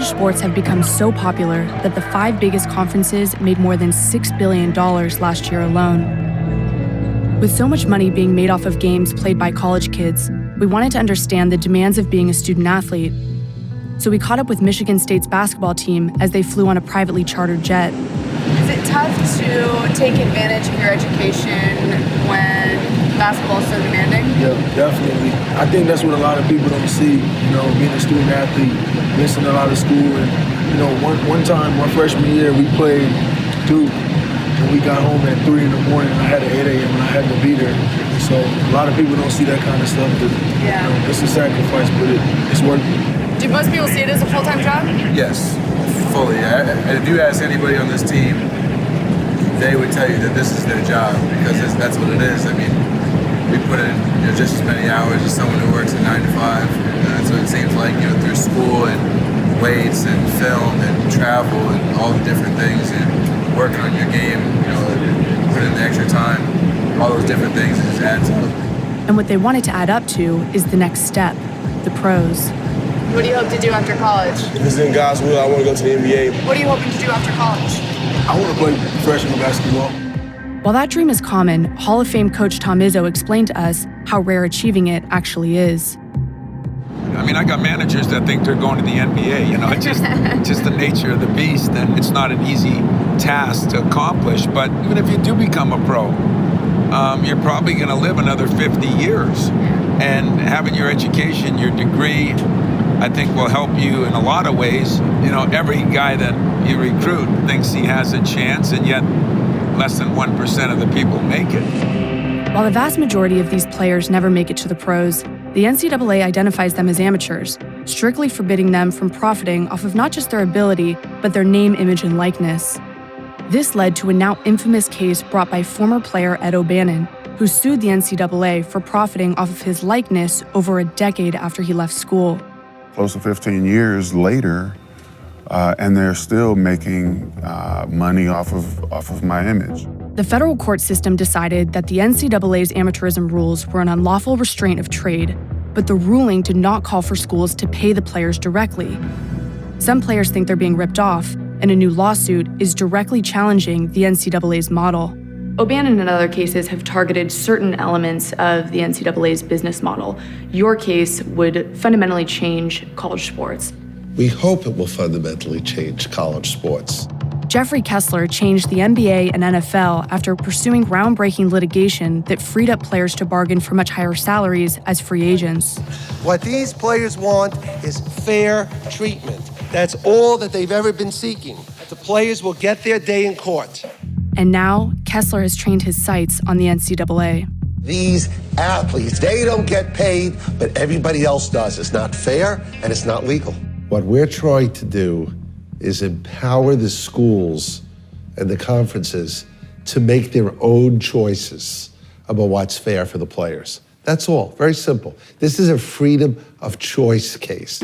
College sports have become so popular that the 5 biggest conferences made more than $6 billion last year alone. With so much money being made off of games played by college kids, we wanted to understand the demands of being a student athlete. So we caught up with Michigan State's basketball team as they flew on a privately chartered jet. Is it tough to take advantage of your education when basketball is so demanding? Yeah, definitely. I think that's what a lot of people don't see, being a student athlete, missing a lot of school. And, one time, my freshman year, we played Duke, and we got home at 3 in the morning, and I had an 8 a.m. and I had to be there. So a lot of people don't see that kind of stuff. But, it's a sacrifice, but it's worth it. Do most people see it as a full-time job? Yes, fully. If you ask anybody on this team, they would tell you that this is their job because that's what it is. I mean, we put in just as many hours as someone who works a 9 to 5. And so it seems like through school and weights and film and travel and all the different things and working on your game, put in the extra time, all those different things, it just adds up. And what they wanted to add up to is the next step, the pros. What do you hope to do after college? If it's in God's will, I want to go to the NBA. What are you hoping to do after college? I want to play professional basketball. While that dream is common, Hall of Fame coach Tom Izzo explained to us how rare achieving it actually is. I mean, I got managers that think they're going to the NBA. It's just the nature of the beast, and it's not an easy task to accomplish. But even if you do become a pro, you're probably going to live another 50 years. And having your education, your degree, I think will help you in a lot of ways. Every guy that you recruit thinks he has a chance, and yet less than 1% of the people make it. While the vast majority of these players never make it to the pros, the NCAA identifies them as amateurs, strictly forbidding them from profiting off of not just their ability, but their name, image, and likeness. This led to a now infamous case brought by former player Ed O'Bannon, who sued the NCAA for profiting off of his likeness over a decade after he left school. Close to 15 years later, and they're still making money off of my image. The federal court system decided that the NCAA's amateurism rules were an unlawful restraint of trade, but the ruling did not call for schools to pay the players directly. Some players think they're being ripped off, and a new lawsuit is directly challenging the NCAA's model. O'Bannon and other cases have targeted certain elements of the NCAA's business model. Your case would fundamentally change college sports. We hope it will fundamentally change college sports. Jeffrey Kessler changed the NBA and NFL after pursuing groundbreaking litigation that freed up players to bargain for much higher salaries as free agents. What these players want is fair treatment. That's all that they've ever been seeking. The players will get their day in court. And now, Kessler has trained his sights on the NCAA. These athletes, they don't get paid, but everybody else does. It's not fair and it's not legal. What we're trying to do is empower the schools and the conferences to make their own choices about what's fair for the players. That's all, very simple. This is a freedom of choice case.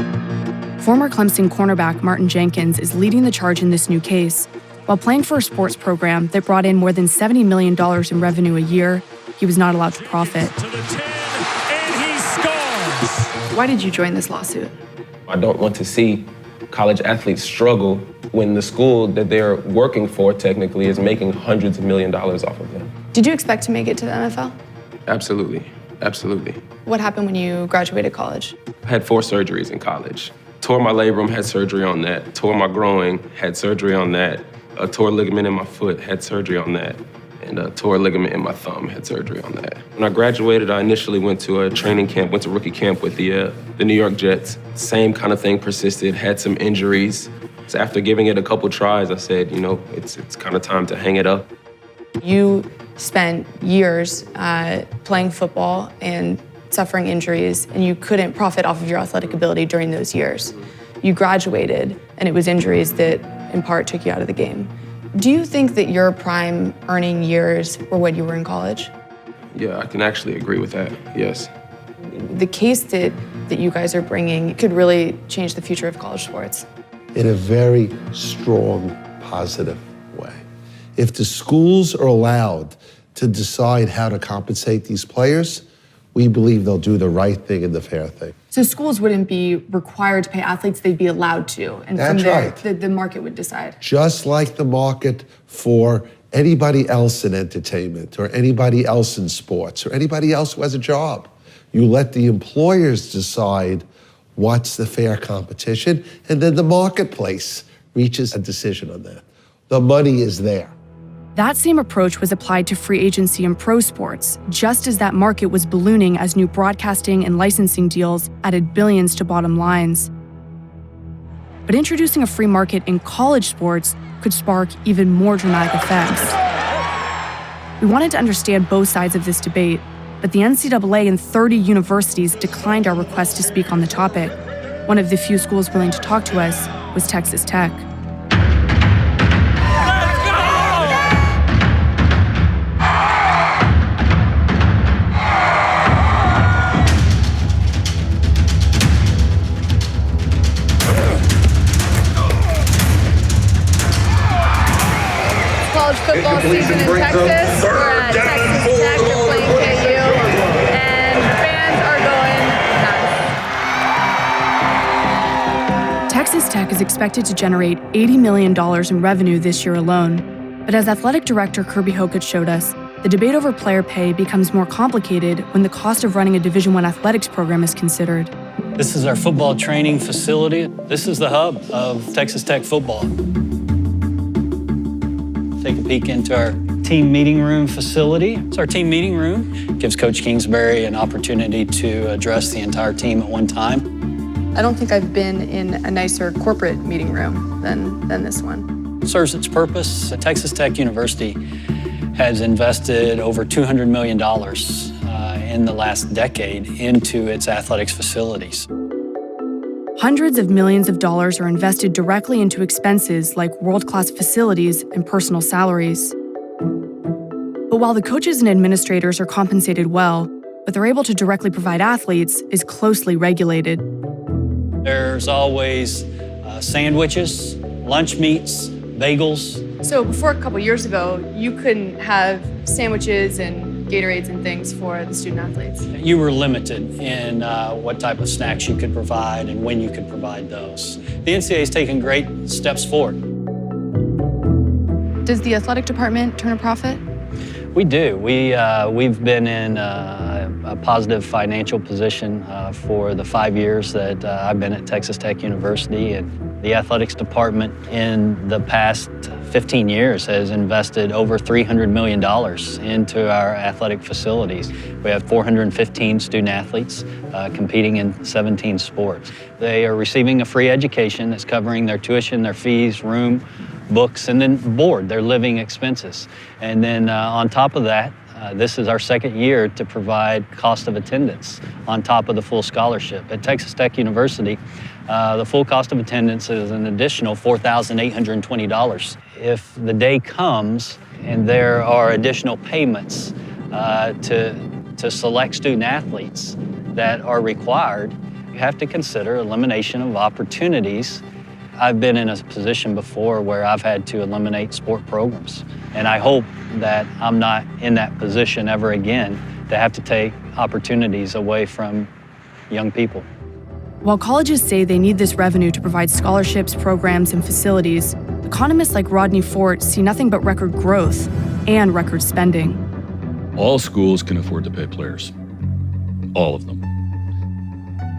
Former Clemson cornerback Martin Jenkins is leading the charge in this new case. While playing for a sports program that brought in more than $70 million in revenue a year, he was not allowed to profit. To the 10, and he scores! Why did you join this lawsuit? I don't want to see college athletes struggle when the school that they're working for technically is making hundreds of millions of dollars off of them. Did you expect to make it to the NFL? Absolutely, absolutely. What happened when you graduated college? I had 4 surgeries in college. Tore my labrum, had surgery on that. Tore my groin, had surgery on that. A tore ligament in my foot, had surgery on that. And a tore ligament in my thumb, had surgery on that. When I graduated, I initially went to a training camp, went to rookie camp with the New York Jets. Same kind of thing persisted, had some injuries. So after giving it a couple tries, I said, it's kind of time to hang it up. You spent years playing football and suffering injuries, and you couldn't profit off of your athletic ability during those years. You graduated, and it was injuries that, in part, took you out of the game. Do you think that your prime earning years were when you were in college? Yeah, I can actually agree with that, yes. The case that you guys are bringing could really change the future of college sports. In a very strong, positive way. If the schools are allowed to decide how to compensate these players, we believe they'll do the right thing and the fair thing. So schools wouldn't be required to pay athletes, they'd be allowed to. And That's from there, right. the market would decide. Just like the market for anybody else in entertainment or anybody else in sports or anybody else who has a job. You let the employers decide what's the fair competition, and then the marketplace reaches a decision on that. The money is there. That same approach was applied to free agency and pro sports, just as that market was ballooning as new broadcasting and licensing deals added billions to bottom lines. But introducing a free market in college sports could spark even more dramatic effects. We wanted to understand both sides of this debate, but the NCAA and 30 universities declined our request to speak on the topic. One of the few schools willing to talk to us was Texas Tech. College football season in Texas. We're at Texas Tech. They're playing KU, and fans are going nuts. Texas Tech is expected to generate $80 million in revenue this year alone. But as athletic director Kirby Hocutt showed us, the debate over player pay becomes more complicated when the cost of running a Division I athletics program is considered. This is our football training facility. This is the hub of Texas Tech football. Take a peek into our team meeting room facility. It's our team meeting room. It gives Coach Kingsbury an opportunity to address the entire team at one time. I don't think I've been in a nicer corporate meeting room than this one. It serves its purpose. Texas Tech University has invested over $200 million in the last decade into its athletics facilities. Hundreds of millions of dollars are invested directly into expenses like world-class facilities and personal salaries. But while the coaches and administrators are compensated well, what they're able to directly provide athletes is closely regulated. There's always sandwiches, lunch meats, bagels. So before a couple years ago, you couldn't have sandwiches and Gatorades and things for the student athletes. You were limited in what type of snacks you could provide and when you could provide those. The NCAA has taken great steps forward. Does the athletic department turn a profit? We do. We've been in a positive financial position for the 5 years that I've been at Texas Tech University, and the athletics department in the past 15 years has invested over $300 million into our athletic facilities. We have 415 student athletes competing in 17 sports. They are receiving a free education that's covering their tuition, their fees, room, books, and then board, their living expenses. And then on top of that, this is our second year to provide cost of attendance on top of the full scholarship. At Texas Tech University, the full cost of attendance is an additional $4,820. If the day comes and there are additional payments to select student athletes that are required, you have to consider elimination of opportunities. I've been in a position before where I've had to eliminate sport programs, and I hope that I'm not in that position ever again to have to take opportunities away from young people. While colleges say they need this revenue to provide scholarships, programs, and facilities, economists like Rodney Fort see nothing but record growth and record spending. All schools can afford to pay players, all of them.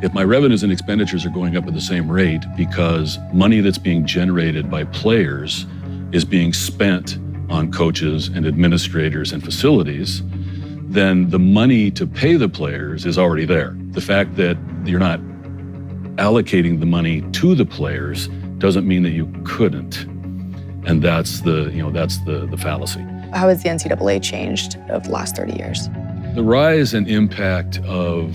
If my revenues and expenditures are going up at the same rate because money that's being generated by players is being spent on coaches and administrators and facilities, then the money to pay the players is already there. The fact that you're not allocating the money to the players doesn't mean that you couldn't. And that's the fallacy. How has the NCAA changed over the last 30 years? The rise and impact of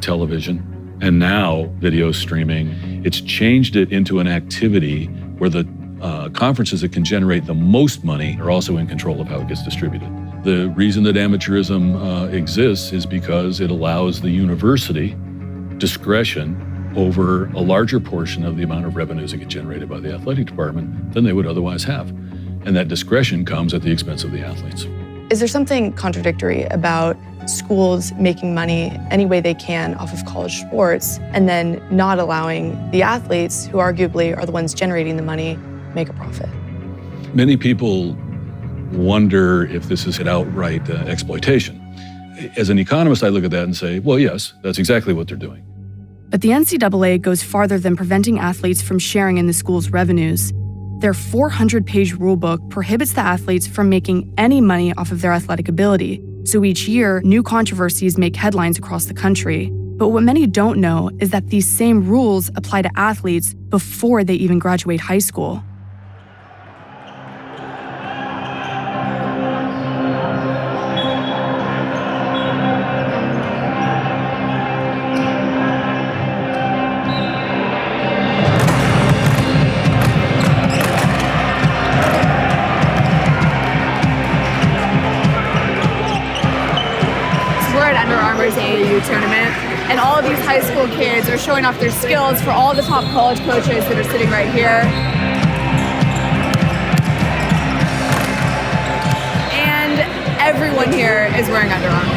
television and now video streaming, it's changed it into an activity where the conferences that can generate the most money are also in control of how it gets distributed. The reason that amateurism exists is because it allows the university discretion over a larger portion of the amount of revenues that get generated by the athletic department than they would otherwise have. And that discretion comes at the expense of the athletes. Is there something contradictory about schools making money any way they can off of college sports and then not allowing the athletes, who arguably are the ones generating the money, make a profit. Many people wonder if this is an outright exploitation. As an economist, I look at that and say, well, yes, that's exactly what they're doing. But the NCAA goes farther than preventing athletes from sharing in the school's revenues. Their 400-page rulebook prohibits the athletes from making any money off of their athletic ability. So each year, new controversies make headlines across the country. But what many don't know is that these same rules apply to athletes before they even graduate high school. AAU tournament, and all of these high school kids are showing off their skills for all the top college coaches that are sitting right here. And everyone here is wearing Under Armour.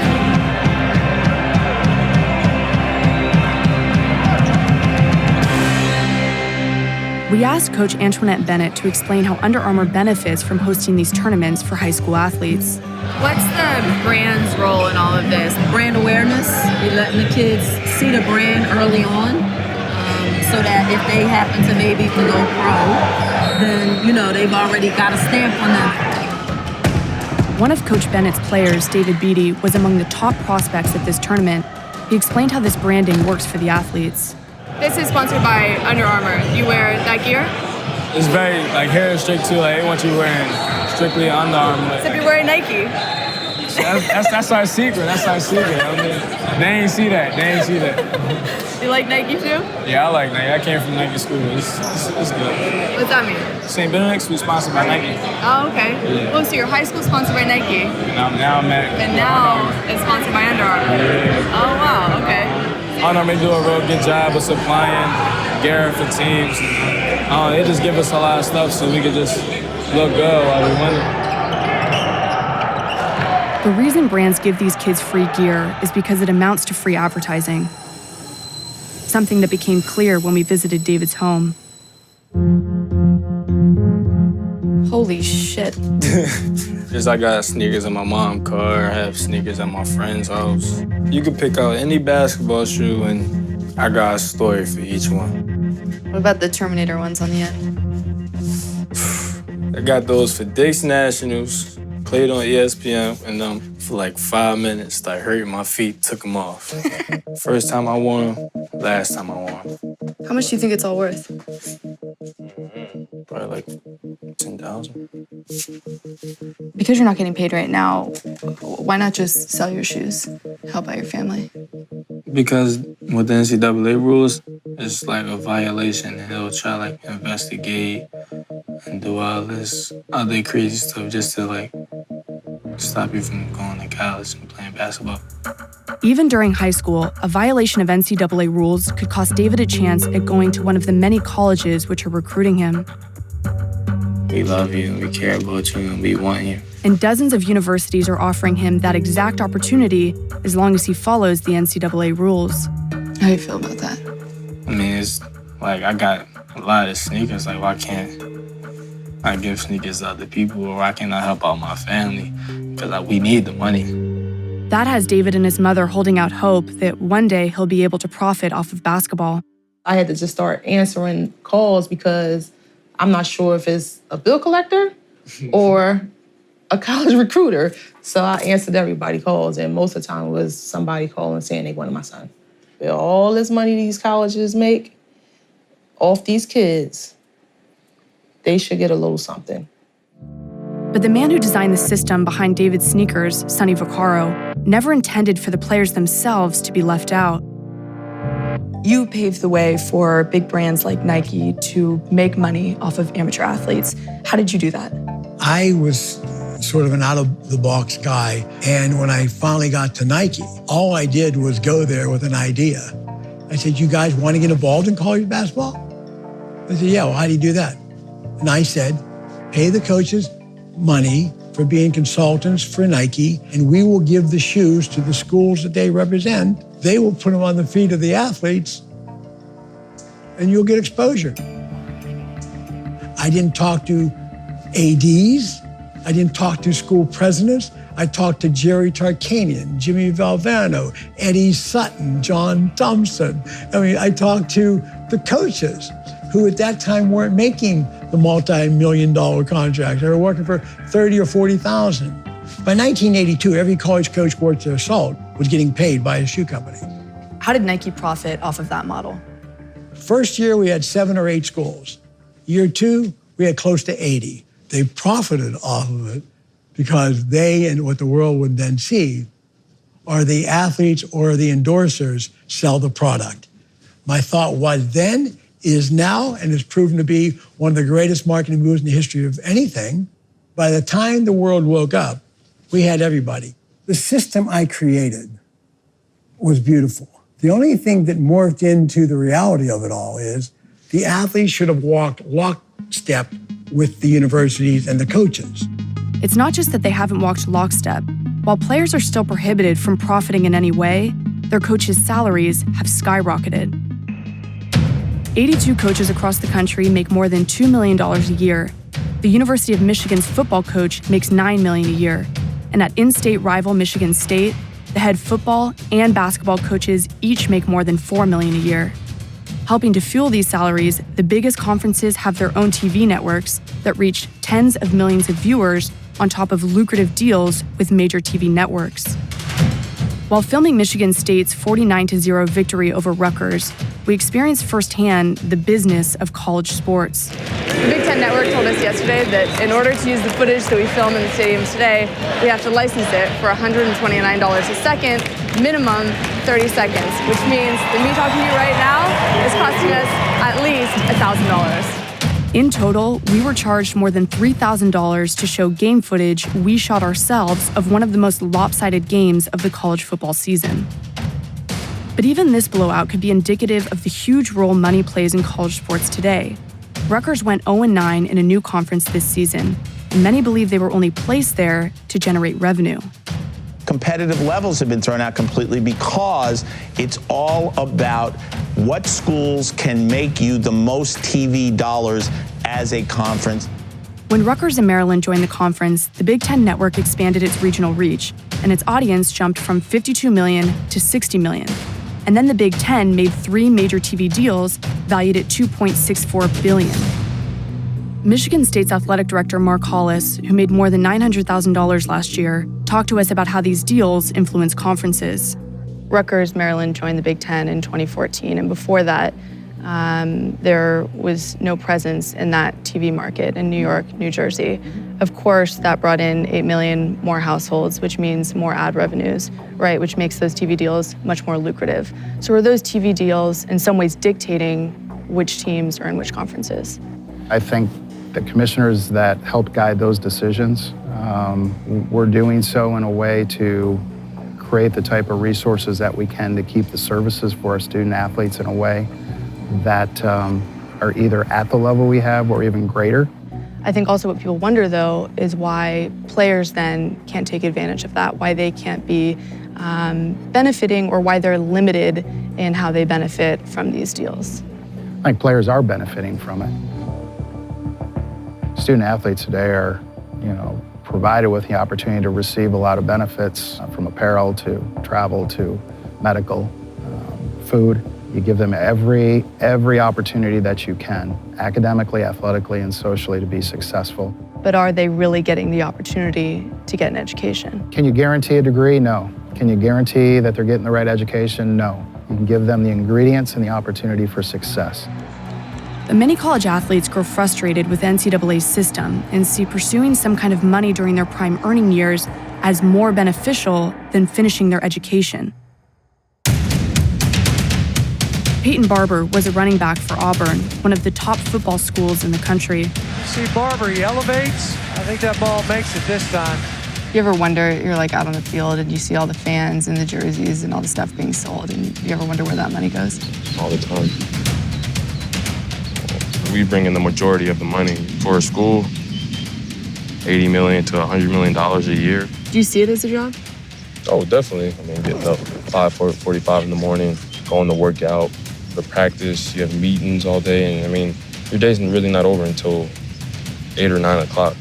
We asked Coach Antoinette Bennett to explain how Under Armour benefits from hosting these tournaments for high school athletes. What's the brand's role in all of this? Brand awareness. We're letting the kids see the brand early on, so that if they happen to maybe to go pro, then, you know, they've already got a stamp on them. One of Coach Bennett's players, David Beatty, was among the top prospects at this tournament. He explained how this branding works for the athletes. This is sponsored by Under Armour. You wear that gear? It's very, hair strict too. They want you wearing strictly Under Armour. Except you're wearing Nike. That's our secret. That's our secret. I mean, they ain't see that. You like Nike too? Yeah, I like Nike. I came from Nike school. It's good. What's that mean? St. Benedict's, we sponsored by Nike. Oh, okay. Yeah. Oh, so your high school's sponsored by Nike? And now it's sponsored by Under Armour. Yeah. Oh, wow. Okay. Under Armour do a real good job of supplying gear for teams. They just give us a lot of stuff so we could just look good while we win. The reason brands give these kids free gear is because it amounts to free advertising. Something that became clear when we visited David's home. Holy shit. Just I got sneakers in my mom's car, I have sneakers at my friend's house. You can pick out any basketball shoe and I got a story for each one. What about the Terminator ones on the end? I got those for Dick's Nationals, played on ESPN, and for like 5 minutes, started hurting my feet, took them off. First time I wore them, last time I wore them. How much do you think it's all worth? Probably like 10,000. Because you're not getting paid right now, why not just sell your shoes, help out your family? Because with the NCAA rules, it's like a violation, and they'll try investigate and do all this other crazy stuff just to stop you from going to college and playing basketball. Even during high school, a violation of NCAA rules could cost David a chance at going to one of the many colleges which are recruiting him. We love you, we care about you, and we want you. And dozens of universities are offering him that exact opportunity as long as he follows the NCAA rules. How do you feel about that? I mean, it's I got a lot of sneakers. Why can't I give sneakers to other people, or why can't I help out my family? Because we need the money. That has David and his mother holding out hope that one day he'll be able to profit off of basketball. I had to just start answering calls because I'm not sure if it's a bill collector or a college recruiter. So I answered everybody's calls, and most of the time it was somebody calling saying they wanted my son. All this money these colleges make off these kids, they should get a little something. But the man who designed the system behind David's sneakers, Sonny Vaccaro, never intended for the players themselves to be left out. You paved the way for big brands like Nike to make money off of amateur athletes. How did you do that? I was sort of an out-of-the-box guy, and when I finally got to Nike, all I did was go there with an idea. I said, you guys want to get involved in college basketball? They said, yeah, well, how do you do that? And I said, pay the coaches money for being consultants for Nike, and we will give the shoes to the schools that they represent. They will put them on the feet of the athletes, and you'll get exposure. I didn't talk to ADs. I didn't talk to school presidents. I talked to Jerry Tarkanian, Jimmy Valvano, Eddie Sutton, John Thompson. I talked to the coaches who at that time weren't making the multi-million-dollar contracts. They were working for $30,000 or $40,000. By 1982, every college coach worth their salt was getting paid by a shoe company. How did Nike profit off of that model? First year, we had 7 or 8 schools. Year 2, we had close to 80. They profited off of it because they, and what the world would then see, are the athletes or the endorsers sell the product. My thought was then, is now, and has proven to be one of the greatest marketing moves in the history of anything. By the time the world woke up, we had everybody. The system I created was beautiful. The only thing that morphed into the reality of it all is the athletes should have walked lockstep with the universities and the coaches. It's not just that they haven't walked lockstep. While players are still prohibited from profiting in any way, their coaches' salaries have skyrocketed. 82 coaches across the country make more than $2 million a year. The University of Michigan's football coach makes $9 million a year. And at in-state rival Michigan State, the head football and basketball coaches each make more than $4 million a year. Helping to fuel these salaries, the biggest conferences have their own TV networks that reach tens of millions of viewers on top of lucrative deals with major TV networks. While filming Michigan State's 49-0 victory over Rutgers, we experienced firsthand the business of college sports. The Big Ten Network told us yesterday that in order to use the footage that we film in the stadium today, we have to license it for $129 a second, minimum 30 seconds, which means that me talking to you right now is costing us at least $1,000. In total, we were charged more than $3,000 to show game footage we shot ourselves of one of the most lopsided games of the college football season. But even this blowout could be indicative of the huge role money plays in college sports today. Rutgers went 0-9 in a new conference this season, and many believe they were only placed there to generate revenue. Competitive levels have been thrown out completely because it's all about what schools can make you the most TV dollars as a conference. When Rutgers and Maryland joined the conference, the Big Ten Network expanded its regional reach, and its audience jumped from 52 million to 60 million. And then the Big Ten made 3 major TV deals valued at $2.64 billion. Michigan State's athletic director Mark Hollis, who made more than $900,000 last year, talked to us about how these deals influence conferences. Rutgers, Maryland joined the Big Ten in 2014, and before that, there was no presence in that TV market in New York, New Jersey. Of course, that brought in 8 million more households, which means more ad revenues, right, which makes those TV deals much more lucrative. So are those TV deals in some ways dictating which teams are in which conferences? I think the commissioners that helped guide those decisions were doing so in a way to create the type of resources that we can to keep the services for our student athletes in a way that are either at the level we have or even greater. I think also what people wonder, though, is why players then can't take advantage of that, why they can't be benefiting, or why they're limited in how they benefit from these deals. I think players are benefiting from it. Student athletes today are, provided with the opportunity to receive a lot of benefits from apparel to travel to medical, food. You give them every opportunity that you can, academically, athletically, and socially, to be successful. But are they really getting the opportunity to get an education? Can you guarantee a degree? No. Can you guarantee that they're getting the right education? No. You can give them the ingredients and the opportunity for success. But many college athletes grow frustrated with NCAA's system and see pursuing some kind of money during their prime earning years as more beneficial than finishing their education. Peyton Barber was a running back for Auburn, one of the top football schools in the country. See Barber, he elevates. I think that ball makes it this time. You ever wonder, you're like out on the field and you see all the fans and the jerseys and all the stuff being sold, and you ever wonder where that money goes? All the time. We bring in the majority of the money for a school. $80 million to $100 million a year. Do you see it as a job? Oh, definitely. I mean, getting up 5:45 in the morning, going to work out, the practice, you have meetings all day, and I mean, your day's really not over until 8 or 9 o'clock.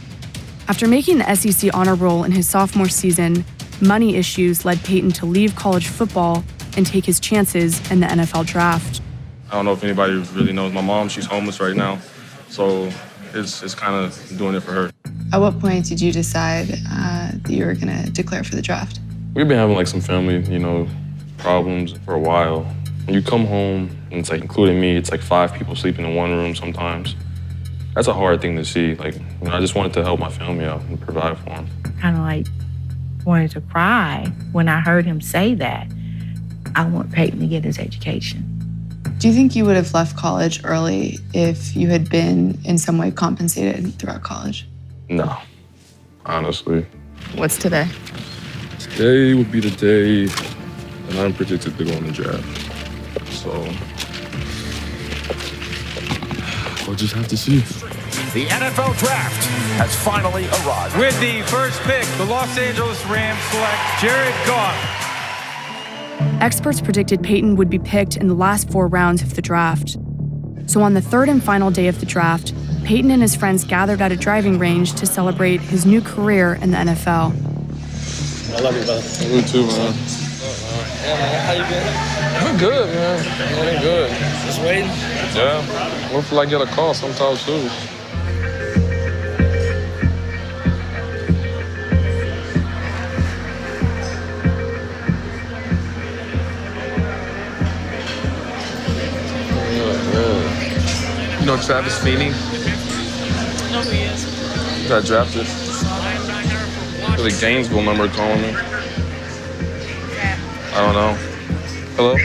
After making the SEC honor roll in his sophomore season, money issues led Peyton to leave college football and take his chances in the NFL draft. I don't know if anybody really knows my mom. She's homeless right now, so it's kind of doing it for her. At what point did you decide that you were going to declare for the draft? We've been having like some family, problems for a while. When you come home, and it's like, including me, it's like 5 people sleeping in one room sometimes. That's a hard thing to see. Like, I just wanted to help my family out and provide for them. Kind of like wanted to cry when I heard him say that. I want Peyton to get his education. Do you think you would have left college early if you had been in some way compensated throughout college? No, honestly. What's today? Today would be the day that I'm predicted to go in the draft. So, we'll just have to see. The NFL Draft has finally arrived. With the first pick, the Los Angeles Rams select Jared Goff. Experts predicted Peyton would be picked in the last 4 rounds of the draft. So on the 3rd and final day of the draft, Peyton and his friends gathered at a driving range to celebrate his new career in the NFL. I love you, brother. You too, man. How you been? I'm good, man. I'm good. Just waiting? Yeah. Hopefully I get a call sometime soon. You know Travis Feeney? I know who he is. He got drafted. The Gainesville number calling me. I don't know. Hello?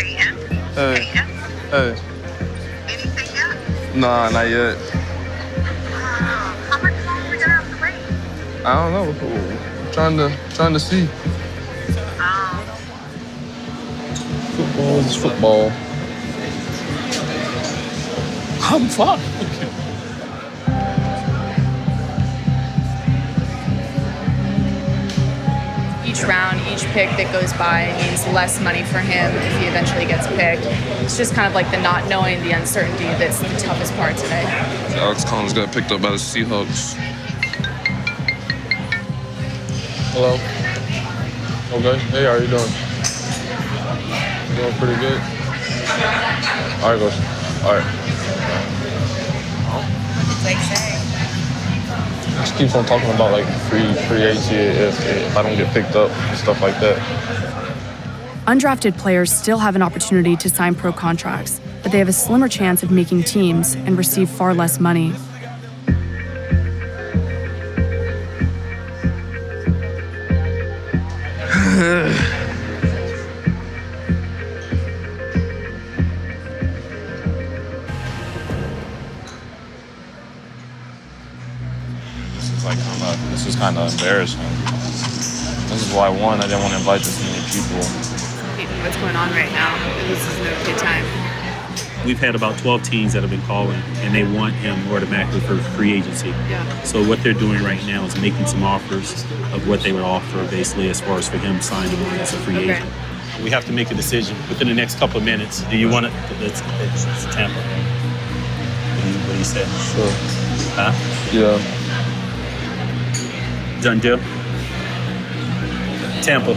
Hey. Hey. Nah, not yet. I don't know. Trying to see. Football is football. I'm fine. Each round, each pick that goes by means less money for him if he eventually gets picked. It's just kind of like the not knowing, the uncertainty that's the toughest part today. Alex Collins got picked up by the Seahawks. Hello. Okay. Hey, how are you doing? Doing pretty good. All right, Ghost. All right. Just keeps on talking about like free agency if I don't get picked up and stuff like that. Undrafted players still have an opportunity to sign pro contracts, but they have a slimmer chance of making teams and receive far less money. This is kind of embarrassing. This is why, one, I didn't want to invite this many people. What's going on right now? This is no good time. We've had about 12 teams that have been calling, and they want him automatically for free agency. Yeah. So what they're doing right now is making some offers of what they would offer, basically, as far as for him signing on as a free agent. We have to make a decision within the next couple of minutes. Do you want it? It's Tampa. What do you say? Sure. Huh? Yeah. Done deal? Tampa.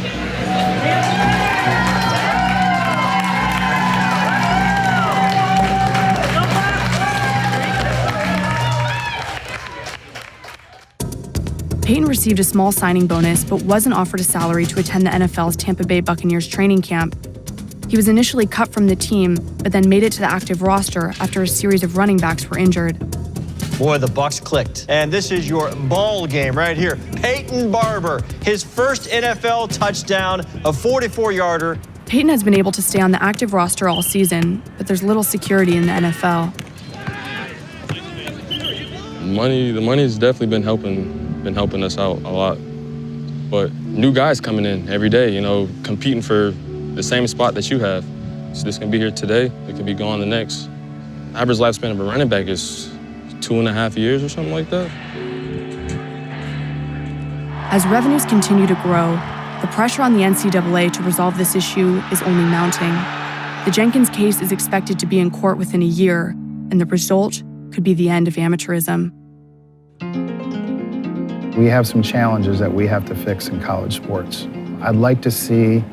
Peyton received a small signing bonus, but wasn't offered a salary to attend the NFL's Tampa Bay Buccaneers training camp. He was initially cut from the team, but then made it to the active roster after a series of running backs were injured. Boy, the Bucs clicked. And this is your ball game right here. Peyton Barber, his first NFL touchdown, a 44-yarder. Peyton has been able to stay on the active roster all season, but there's little security in the NFL. The money's definitely been helping us out a lot. But new guys coming in every day, competing for the same spot that you have. So this can be here today, it can be gone the next. Average lifespan of a running back is 2.5 years or something like that. As revenues continue to grow, the pressure on the NCAA to resolve this issue is only mounting. The Jenkins case is expected to be in court within a year, and the result could be the end of amateurism. We have some challenges that we have to fix in college sports. I'd like to see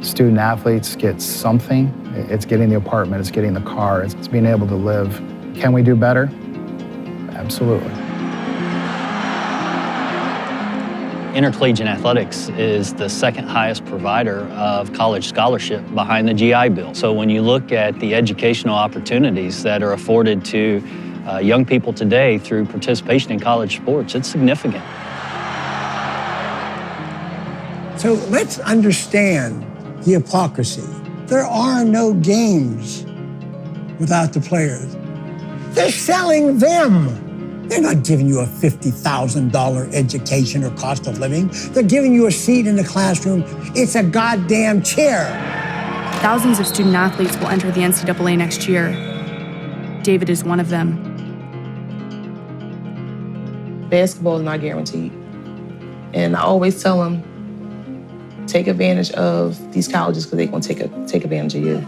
student athletes get something. It's getting the apartment, it's getting the car, it's being able to live. Can we do better? Absolutely. Intercollegiate athletics is the second highest provider of college scholarship behind the GI Bill. So when you look at the educational opportunities that are afforded to young people today through participation in college sports, it's significant. So let's understand the hypocrisy. There are no games without the players. They're selling them. They're not giving you a $50,000 education or cost of living. They're giving you a seat in the classroom. It's a goddamn chair. Thousands of student athletes will enter the NCAA next year. David is one of them. Basketball is not guaranteed. And I always tell them, take advantage of these colleges because they're going to take advantage of you.